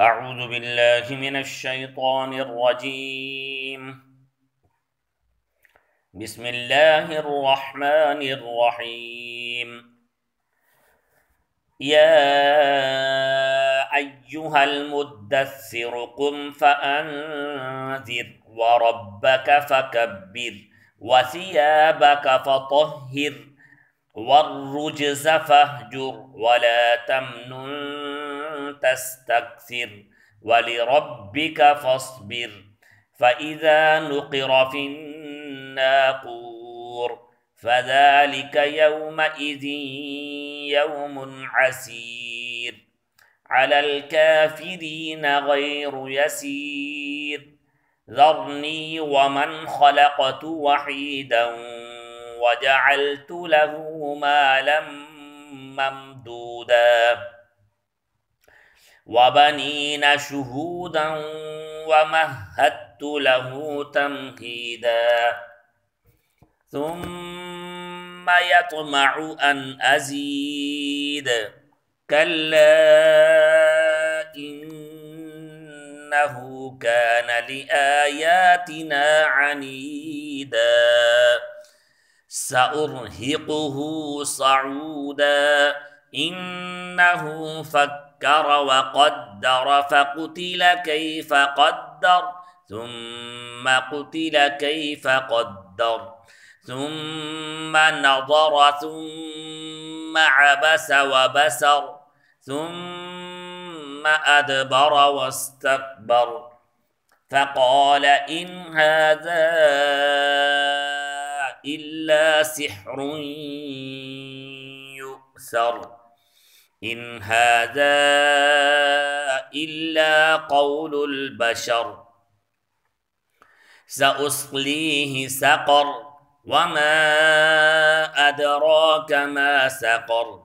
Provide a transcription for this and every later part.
أعوذ بالله من الشيطان الرجيم. بسم الله الرحمن الرحيم. يا أيها المدثر قم فأنذر وربك فكبر وثيابك فطهر والرجز فاهجر ولا تمنن تستكثر ولربك فاصبر فإذا نقر في الناقور فذلك يومئذ يوم عسير على الكافرين غير يسير ذرني ومن خلقت وحيدا وجعلت له مالا ممدودا وبنين شهودا ومهدت له تمهيدا ثم يطمع أن أزيد كلا إنه كان لآياتنا عنيدا سأرهقه صعودا إنه فكر وقدر فقتل كيف قدر ثم قتل كيف قدر ثم نظر ثم عبس وبسر ثم أدبر واستكبر فقال إن هذا إلا سحر يؤثر إن هذا إلا قول البشر سأصليه سقر وما أدراك ما سقر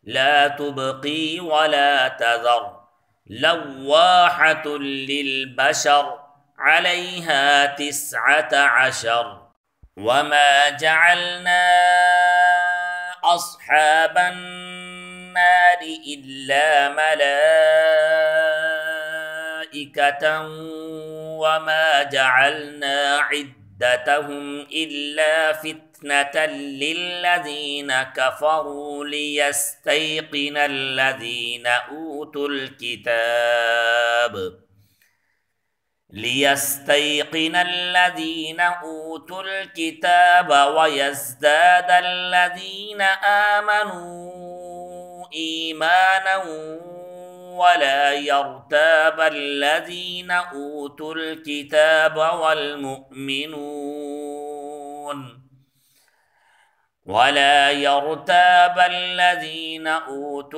لا تبقي ولا تذر لواحة للبشر عليها 19 وما جعلنا أصحاب النار إلا ملائكة وما جعلنا عدتهم إلا فتنة للذين كفروا ليستيقن الذين أوتوا الكتاب ويزداد الذين آمنوا إيمانا ولا يرتاب الذين أوتوا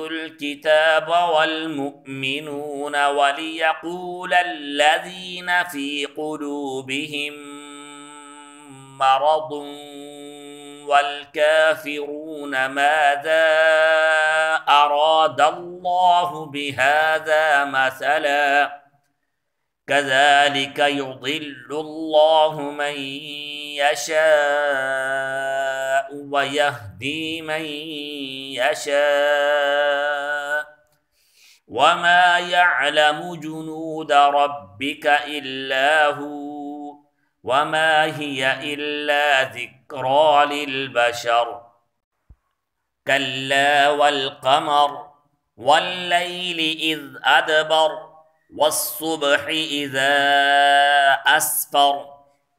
الكتاب والمؤمنون وليقول الذين في قلوبهم مرض والكافرون ماذا أراد الله بهذا مثلا كذلك يضل الله من يشاء ويهدي من يشاء وما يعلم جنود ربك إلا هو وما هي إلا ذكرى للبشر كلا والقمر والليل إذ أدبر والصبح إذا أسفر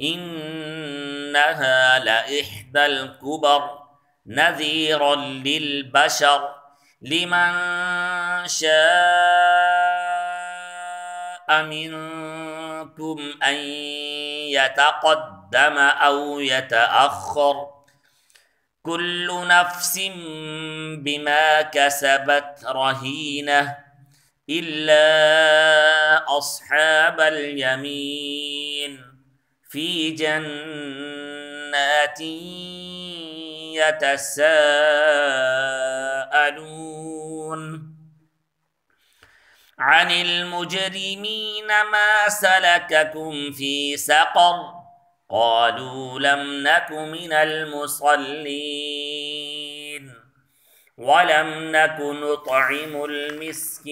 إنها لإحدى الكبر نذيرا للبشر لمن شاء منكم أن يتقدم أو يتأخر كل نفس بما كسبت رهينة إلا أصحاب اليمين في جنات يتساءلون عن المجرمين ما سلككم في سقر قالوا لم نك من المصلين ولم نك نطعم المسكين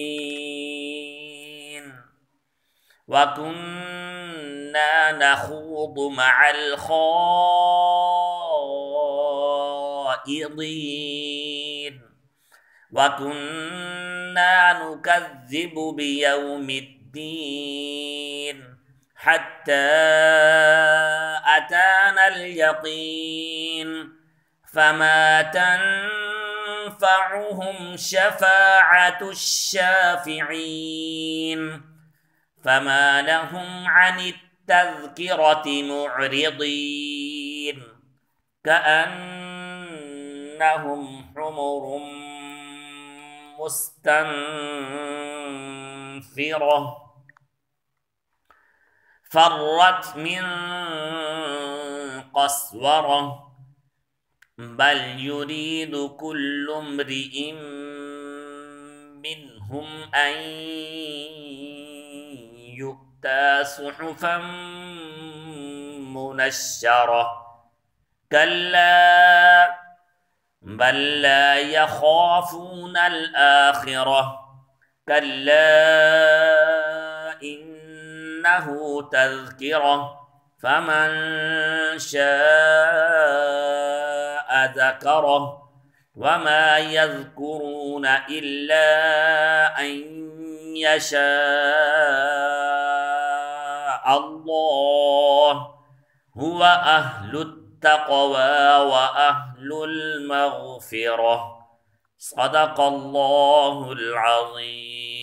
وكنا نخوض مع الخائضين وكنا نكذب بيوم الدين حتى أتانا اليقين فما تنفعهم شفاعة الشافعين فما لهم عن التذكرة معرضين كأنهم حمر مستنفرة فرت من قسورة بل يريد كل امرئ منهم أن يؤتى صحفا منشرة كلا بل لا يخافون الآخرة كلا إنه تذكرة فمن شاء ذكره وما يذكرون إلا أن يشاء الله هو أهل التقوى وأهل المغفرة صدق الله العظيم.